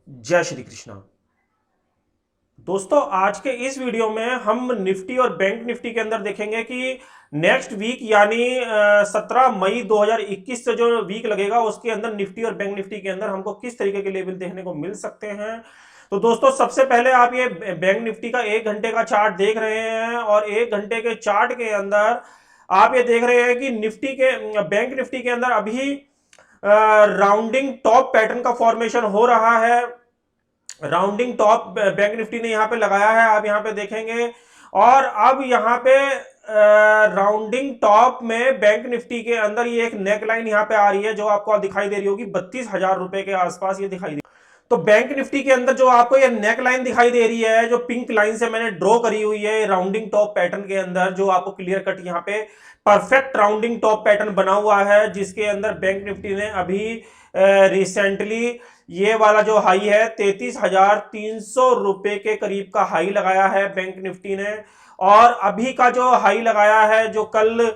जय श्री कृष्णा। दोस्तों, आज के इस वीडियो में हम निफ्टी और बैंक निफ्टी के अंदर देखेंगे कि नेक्स्ट वीक यानी 17 मई 2021 से जो वीक लगेगा उसके अंदर निफ्टी और बैंक निफ्टी के अंदर हमको किस तरीके के लेवल देखने को मिल सकते हैं। तो दोस्तों, सबसे पहले आप ये बैंक निफ्टी का 1 घंटे का चार्ट देख रहे हैं और 1 घंटे के चार्ट के अंदर आप ये देख रहे हैं कि बैंक निफ्टी के अंदर अभी राउंडिंग टॉप पैटर्न का फॉर्मेशन हो रहा है। राउंडिंग टॉप बैंक निफ्टी ने यहां पे लगाया है, आप यहां पे देखेंगे। और अब यहां पे राउंडिंग टॉप में बैंक निफ्टी के अंदर ये एक नेक लाइन यहां पे आ रही है जो आपको दिखाई दे रही होगी 32,000 रुपए के आसपास ये दिखाई दे। तो बैंक निफ्टी के अंदर जो आपको ये नेक लाइन दिखाई दे रही है, जो पिंक लाइन से मैंने ड्रॉ करी हुई है राउंडिंग टॉप पैटर्न के अंदर, जो आपको क्लियर कट यहाँ पे परफेक्ट राउंडिंग टॉप पैटर्न बना हुआ है, जिसके अंदर बैंक निफ्टी ने अभी रिसेंटली ये वाला जो हाई है 33,300 रुपए के करीब का हाई लगाया है बैंक निफ्टी ने। और अभी का जो हाई लगाया है, जो कल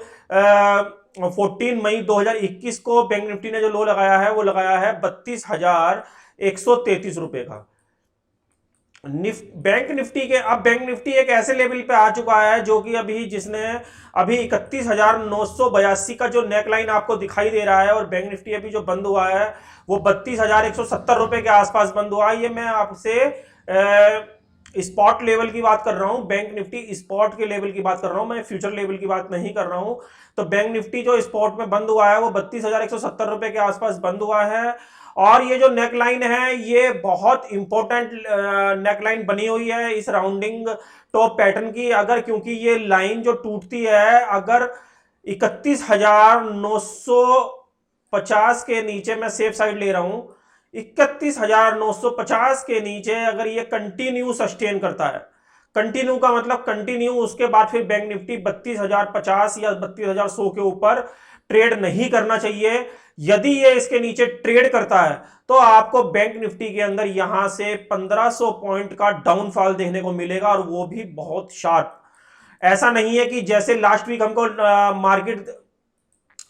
14 मई 2021 को बैंक निफ्टी ने जो लो लगाया है वो लगाया है 32,133 रुपए का। बैंक निफ्टी एक ऐसे लेवल पे आ चुका है जो कि अभी 31,982 का जो नेकलाइन आपको दिखाई दे रहा है, और बैंक निफ्टी अभी जो बंद हुआ है वो 32,170 रुपए के आसपास बंद हुआ है। ये मैं आपसे स्पॉट लेवल की बात कर रहा हूं, बैंक निफ्टी स्पॉट के लेवल की बात कर रहा हूं, मैं फ्यूचर लेवल की बात नहीं कर रहा हूं। तो बैंक निफ्टी जो स्पॉट में बंद हुआ है वो 32,170 रुपए के आसपास बंद हुआ है। और ये जो नेकलाइन है ये बहुत इंपॉर्टेंट नेकलाइन बनी हुई है इस राउंडिंग टॉप पैटर्न की। क्योंकि ये लाइन जो टूटती है, अगर 31,950 के नीचे, मैं सेफ साइड ले रहा हूं, 31,950 के नीचे अगर ये कंटिन्यू सस्टेन करता है, कंटिन्यू का मतलब कंटिन्यू, उसके बाद फिर बैंक निफ्टी 32,050 या 32,100 के ऊपर ट्रेड नहीं करना चाहिए। यदि ये इसके नीचे ट्रेड करता है तो आपको बैंक निफ्टी के अंदर यहां से 1500 पॉइंट का डाउनफॉल देखने को मिलेगा, और वो भी बहुत शार्प। ऐसा नहीं है कि जैसे लास्ट वीक हमको मार्केट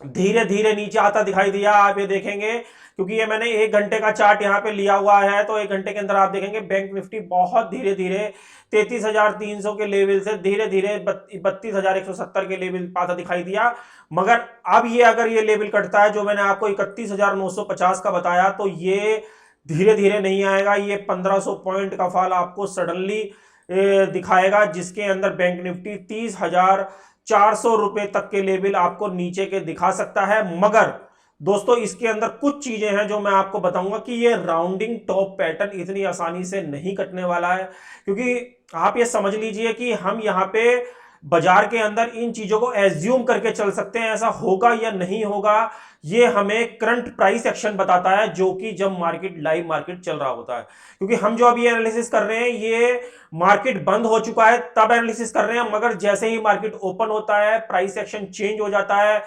धीरे धीरे नीचे आता दिखाई दिया, आप ये देखेंगे, क्योंकि ये मैंने 1 घंटे का चार्ट यहाँ पे लिया हुआ है। तो 1 घंटे के अंदर आप देखेंगे बैंक निफ्टी बहुत धीरे धीरे 33,300 के लेवल से धीरे धीरे 32,170 के लेवल पाता दिखाई दिया। मगर अब ये अगर ये लेवल कटता है जो मैंने आपको 31,950 का बताया, तो ये धीरे धीरे नहीं आएगा, ये 1500 पॉइंट का फॉल आपको सडनली दिखाएगा, जिसके अंदर बैंक निफ्टी 30,400 रुपए तक के लेवल आपको नीचे के दिखा सकता है। मगर दोस्तों, इसके अंदर कुछ चीजें हैं जो मैं आपको बताऊंगा कि ये राउंडिंग टॉप पैटर्न इतनी आसानी से नहीं कटने वाला है। क्योंकि आप ये समझ लीजिए कि हम यहाँ पे बाजार के अंदर इन चीजों को एज्यूम करके चल सकते हैं, ऐसा होगा या नहीं होगा ये हमें करंट प्राइस एक्शन बताता है, जो कि जब लाइव मार्केट चल रहा होता है। क्योंकि हम जो अभी एनालिसिस कर रहे हैं ये मार्केट बंद हो चुका है तब एनालिसिस कर रहे हैं, मगर जैसे ही मार्केट ओपन होता है प्राइस एक्शन चेंज हो जाता है।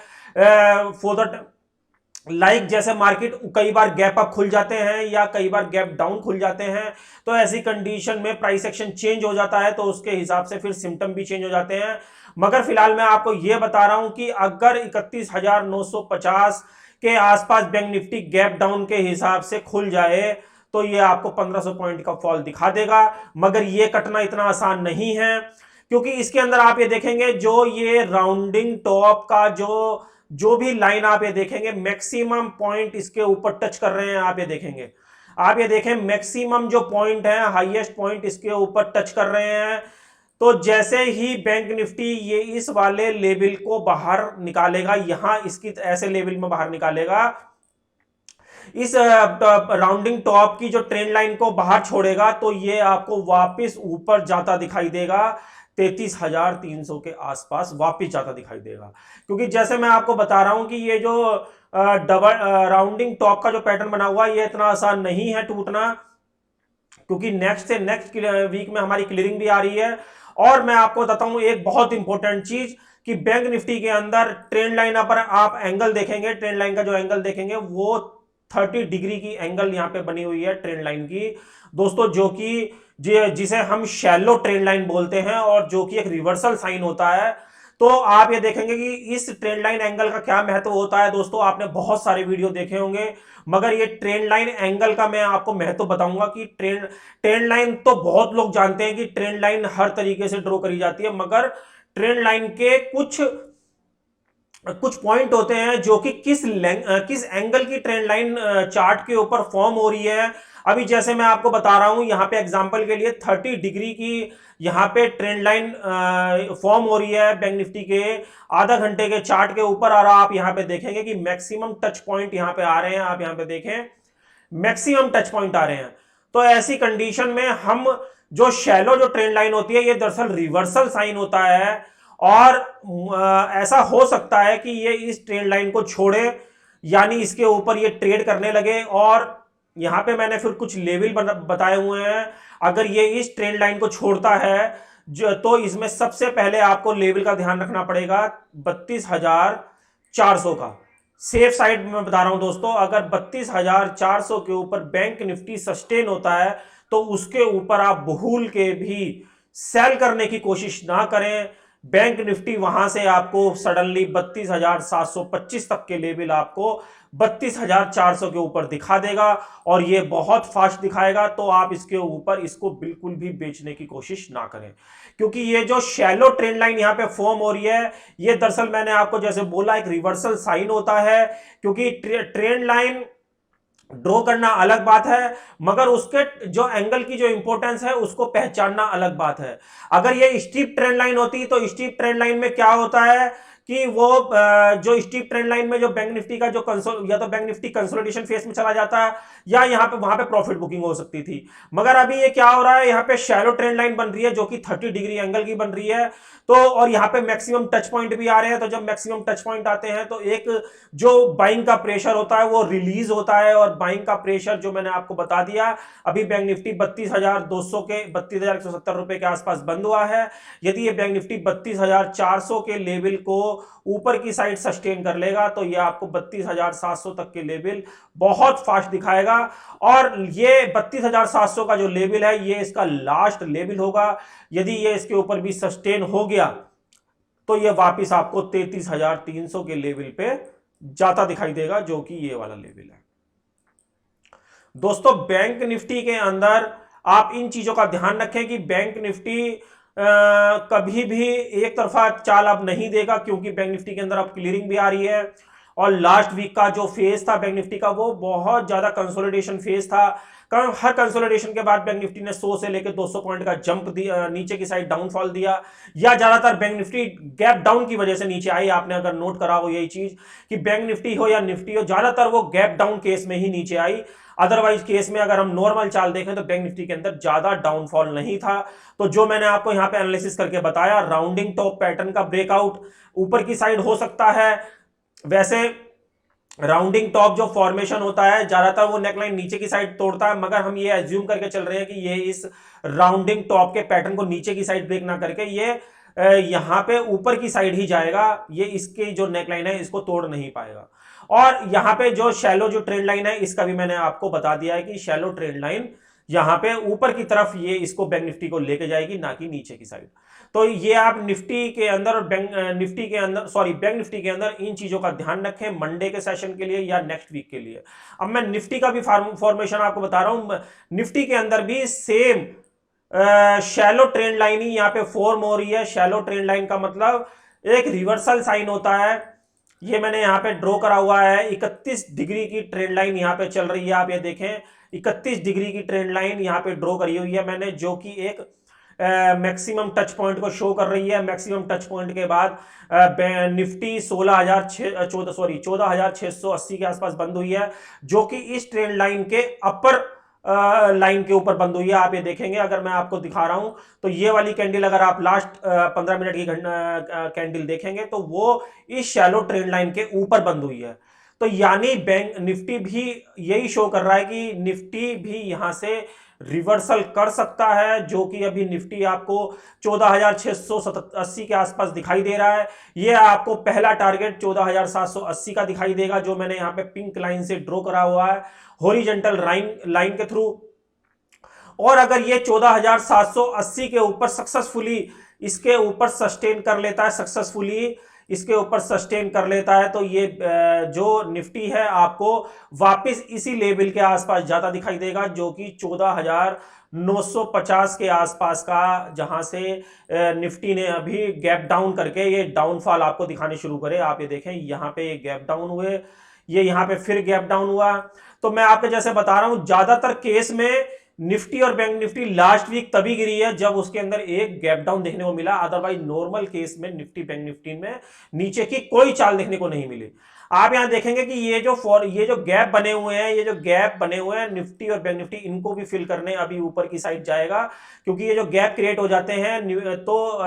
फॉर द जैसे मार्केट कई बार गैप अप खुल जाते हैं या कई बार गैप डाउन खुल जाते हैं, तो ऐसी कंडीशन में प्राइस एक्शन चेंज हो जाता है, तो उसके हिसाब से फिर सिम्टम भी चेंज हो जाते हैं। मगर फिलहाल मैं आपको यह बता रहा हूं कि अगर 31,950 के आसपास बैंक निफ्टी गैप डाउन के हिसाब से खुल जाए तो ये आपको 1500 पॉइंट का फॉल दिखा देगा। मगर ये कटना इतना आसान नहीं है, क्योंकि इसके अंदर आप ये देखेंगे जो ये राउंडिंग टॉप का जो भी लाइन आप ये देखेंगे मैक्सिमम पॉइंट इसके ऊपर टच कर रहे हैं। आप ये देखें मैक्सिमम जो पॉइंट है, हाईएस्ट पॉइंट इसके ऊपर टच कर रहे हैं। तो जैसे ही बैंक निफ्टी ये इस वाले लेवल को बाहर निकालेगा, यहां इसकी ऐसे लेवल में बाहर निकालेगा, इस राउंडिंग टॉप की जो ट्रेंड लाइन को बाहर छोड़ेगा, तो ये आपको वापस ऊपर जाता दिखाई देगा, 33,300 के आसपास वापस जाता दिखाई देगा। क्योंकि जैसे मैं आपको बता रहा हूं कि ये जो डबल राउंडिंग टॉप का जो पैटर्न बना हुआ है ये इतना आसान नहीं है टूटना, क्योंकि नेक्स्ट वीक में हमारी क्लियरिंग भी आ रही है। और मैं आपको बताता हूं एक बहुत इंपॉर्टेंट चीज कि बैंक निफ्टी के अंदर ट्रेंड लाइन पर आप एंगल देखेंगे, ट्रेंड लाइन का जो एंगल देखेंगे वो 30 डिग्री की एंगल यहां पे बनी हुई है ट्रेंड लाइन की दोस्तों, जो कि जिसे हम शैलो ट्रेंड लाइन बोलते हैं, और जो कि एक रिवर्सल साइन होता है। तो आप ये देखेंगे कि इस ट्रेंड लाइन एंगल का क्या महत्व होता है। दोस्तों आपने बहुत सारे वीडियो देखे होंगे, मगर ये ट्रेंड लाइन एंगल का मैं आपको महत्व बताऊंगा कि ट्रेंड लाइन तो बहुत लोग जानते हैं कि ट्रेंड लाइन हर तरीके से ड्रॉ करी जाती है, मगर ट्रेंड लाइन के कुछ पॉइंट होते हैं जो कि किस एंगल की ट्रेंड लाइन चार्ट के ऊपर फॉर्म हो रही है। अभी जैसे मैं आपको बता रहा हूं, यहां पे एग्जांपल के लिए 30 डिग्री की यहां पे ट्रेंड लाइन फॉर्म हो रही है बैंक निफ्टी के आधा घंटे के चार्ट के ऊपर। और आप यहां पे देखेंगे कि मैक्सिमम टच पॉइंट यहां पे आ रहे हैं, आप यहां पे देखें मैक्सिमम टच पॉइंट आ रहे हैं। तो ऐसी कंडीशन में हम जो शैलो जो ट्रेंड लाइन होती है, ये दरअसल रिवर्सल साइन होता है, और ऐसा हो सकता है कि ये इस ट्रेंड लाइन को छोड़े, यानी इसके ऊपर ये ट्रेड करने लगे। और यहां पे मैंने फिर कुछ लेवल बताए हुए हैं, अगर ये इस ट्रेंड लाइन को छोड़ता है तो इसमें सबसे पहले आपको लेवल का ध्यान रखना पड़ेगा 32,400 का। सेफ साइड में बता रहा हूं दोस्तों, अगर 32,400 के ऊपर बैंक निफ्टी सस्टेन होता है तो उसके ऊपर आप भूल के भी सेल करने की कोशिश ना करें। बैंक निफ्टी वहां से आपको सडनली 32,725 तक के लेवल आपको 32,400 के ऊपर दिखा देगा, और ये बहुत फास्ट दिखाएगा। तो आप इसके ऊपर इसको बिल्कुल भी बेचने की कोशिश ना करें, क्योंकि ये जो शैलो ट्रेंड लाइन यहां पे फॉर्म हो रही है, ये दरअसल मैंने आपको जैसे बोला एक रिवर्सल साइन होता है। क्योंकि ट्रेंड लाइन ड्रॉ करना अलग बात है, मगर उसके जो एंगल की जो इंपॉर्टेंस है उसको पहचानना अलग बात है। अगर ये स्टीप ट्रेंड लाइन होती तो स्टीप ट्रेंड लाइन में क्या होता है कि वो जो स्टीप ट्रेंड लाइन में जो बैंक निफ्टी का जो या तो बैंक निफ्टी कंसोलिडेशन फेस में चला जाता है, या यहां पे वहां पे प्रॉफिट बुकिंग हो सकती थी। मगर अभी ये क्या हो रहा है, यहां पे शैलो ट्रेंड लाइन बन रही है जो कि 30 डिग्री एंगल की बन रही है। तो और यहां पे मैक्सिमम टच पॉइंट भी आ रहे हैं। तो जब मैक्सिमम टच पॉइंट आते हैं तो एक जो बाइंग का प्रेशर होता है वो रिलीज होता है, और बाइंग का प्रेशर जो मैंने आपको बता दिया, अभी बैंक निफ्टी 32,200 के 32,170 रुपए के आसपास बंद हुआ है। यदि ये बैंक निफ्टी 32,400 के लेवल को ऊपर की साइड सस्टेन कर लेगा तो ये आपको 32,700 तक के लेवल बहुत फास्ट दिखाएगा। और ये 32,700 का जो लेवल है ये इसका लास्ट लेवल होगा। यदि ये इसके ऊपर भी सस्टेन हो गया तो ये वापस आपको 33,300 के लेवल पे जाता दिखाई देगा, जो कि ये वाला लेवल है। दोस्तों बैंक निफ्टी के अंदर आप इन चीजों का ध्यान रखें कि बैंक निफ्टी कभी भी एक तरफा चाल अब नहीं देगा, क्योंकि बैंक निफ्टी के अंदर अब क्लियरिंग भी आ रही है। और लास्ट वीक का जो फेज था बैंक निफ्टी का वो बहुत ज्यादा कंसोलिडेशन फेज था। हर कंसोलिडेशन के बाद बैंक निफ्टी ने 100 से लेकर 200 पॉइंट का जंप दिया, नीचे की साइड डाउनफॉल दिया, या ज्यादातर बैंक निफ्टी गैप डाउन की वजह से नीचे आई। आपने अगर नोट करा हो यही चीज कि बैंक निफ्टी हो या निफ्टी हो, ज्यादातर वो गैप डाउन केस में ही नीचे आई। अदरवाइज केस में अगर हम नॉर्मल चाल देखें तो बैंक निफ्टी के अंदर ज्यादा डाउनफॉल नहीं था। तो जो मैंने आपको यहां पे एनालिसिस करके बताया, राउंडिंग टॉप पैटर्न का ब्रेकआउट ऊपर की साइड हो सकता है। वैसे राउंडिंग टॉप जो फॉर्मेशन होता है ज्यादातर वो नेकलाइन नीचे की साइड तोड़ता है, मगर हम ये एज्यूम करके चल रहे हैं कि ये इस राउंडिंग टॉप के पैटर्न को नीचे की साइड ब्रेक ना करके ये यहां पे ऊपर की साइड ही जाएगा। ये इसकी जो नेकलाइन है इसको तोड़ नहीं पाएगा। और यहां पे जो शैलो जो ट्रेंड लाइन है इसका भी मैंने आपको बता दिया है कि शैलो ट्रेंड लाइन यहां पे ऊपर की तरफ ये इसको बैंक निफ्टी को लेके जाएगी, ना कि नीचे की साइड। तो ये आप निफ्टी के अंदर और बैंक निफ्टी के अंदर इन चीजों का ध्यान रखें मंडे के सेशन के लिए या नेक्स्ट वीक के लिए। अब मैं निफ्टी का भी फॉर्मेशन आपको बता रहा हूं। निफ्टी के अंदर भी सेम शैलो ट्रेंड लाइन ही यहां पे फॉर्म हो रही है। शैलो ट्रेंड लाइन का मतलब एक रिवर्सल साइन होता है। ये मैंने यहां पे ड्रॉ करा हुआ है, 31 डिग्री की ट्रेंड लाइन यहां पे चल रही है। आप ये देखें 31 डिग्री की ट्रेंड लाइन यहां पे ड्रॉ करी हुई है मैंने, जो कि एक मैक्सिमम टच पॉइंट को शो कर रही है। मैक्सिमम टच पॉइंट के बाद निफ्टी 14,680 के आसपास बंद हुई है, जो कि इस ट्रेंड लाइन के अपर लाइन के ऊपर बंद हुई है। आप ये देखेंगे, अगर मैं आपको दिखा रहा हूं तो ये वाली कैंडल अगर आप लास्ट 15 मिनट की कैंडल देखेंगे तो वो इस शैलो ट्रेंड लाइन के ऊपर बंद हुई है। तो यानी बैंक निफ्टी भी यही शो कर रहा है कि निफ्टी भी यहां से रिवर्सल कर सकता है, जो कि अभी निफ्टी आपको 14,680 के आसपास दिखाई दे रहा है। ये आपको पहला टारगेट 14,780 का दिखाई देगा, जो मैंने यहां पे पिंक लाइन से ड्रॉ करा हुआ है हॉरिजॉन्टल लाइन के थ्रू। और अगर ये 14,780 के ऊपर सक्सेसफुली इसके ऊपर सस्टेन कर लेता है सक्सेसफुली, इसके ऊपर सस्टेन कर लेता है, तो ये जो निफ्टी है आपको वापस इसी लेवल के आसपास जाता दिखाई देगा, जो कि 14,950 के आसपास का, जहां से निफ्टी ने अभी गैप डाउन करके ये डाउनफॉल आपको दिखाने शुरू करे। आप ये देखें, यहां पे ये गैप डाउन हुए, ये यहां पे फिर गैप डाउन हुआ। तो मैं आपको जैसे बता रहा हूं, ज्यादातर केस में निफ्टी और बैंक निफ्टी लास्ट वीक तभी गिरी है जब उसके अंदर एक गैप डाउन देखने को मिला, अदरवाइज नॉर्मल केस में निफ्टी बैंक निफ्टी में नीचे की कोई चाल देखने को नहीं मिली। आप यहां देखेंगे कि ये जो गैप बने हुए हैं, ये जो गैप बने हुए हैं निफ्टी और बैंक निफ्टी, इनको भी फिल करने अभी ऊपर की साइड जाएगा, क्योंकि ये जो गैप क्रिएट हो जाते हैं तो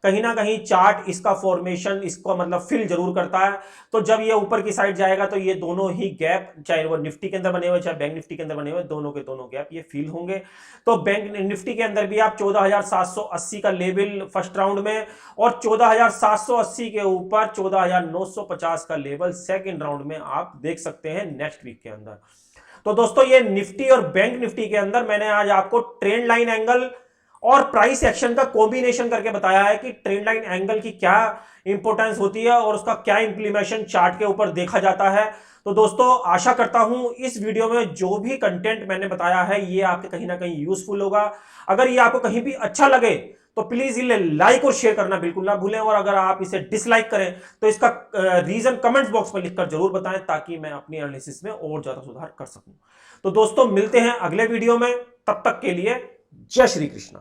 कहीं ना कहीं चार्ट इसका फॉर्मेशन, इसको मतलब फिल जरूर करता है। तो जब ये ऊपर की साइड जाएगा तो ये दोनों ही गैप, चाहे वो निफ्टी के अंदर बने हुए चाहे बैंक निफ्टी के अंदर बने हुए, दोनों के दोनों गैप ये फिल होंगे। तो बैंक निफ्टी के अंदर भी आप 14,780 का लेवल फर्स्ट राउंड में, और 14,780 के ऊपर 14,950 का लेवल सेकंड राउंड में आप देख सकते हैं नेक्स्ट वीक के अंदर। तो दोस्तों, ये निफ्टी और बैंक निफ्टी के अंदर मैंने आज आपको ट्रेंड लाइन एंगल और प्राइस एक्शन का कॉम्बिनेशन करके बताया है कि ट्रेंड लाइन एंगल की क्या इंपॉर्टेंस होती है और उसका क्या इंप्लीमेंटेशन चार्ट के ऊपर देखा जाता है। तो दोस्तों, आशा करता हूं इस वीडियो में जो भी कंटेंट मैंने बताया है ये आपके कहीं ना कहीं यूजफुल होगा। अगर ये आपको कहीं भी अच्छा लगे तो प्लीज इसे लाइक और शेयर करना बिल्कुल ना भूलें, और अगर आप इसे डिसलाइक करें तो इसका रीजन कमेंट्स बॉक्स में लिखकर जरूर बताएं, ताकि मैं अपनी एनालिसिस में और ज्यादा सुधार कर सकूं। तो दोस्तों, मिलते हैं अगले वीडियो में, तब तक के लिए जय श्री कृष्ण।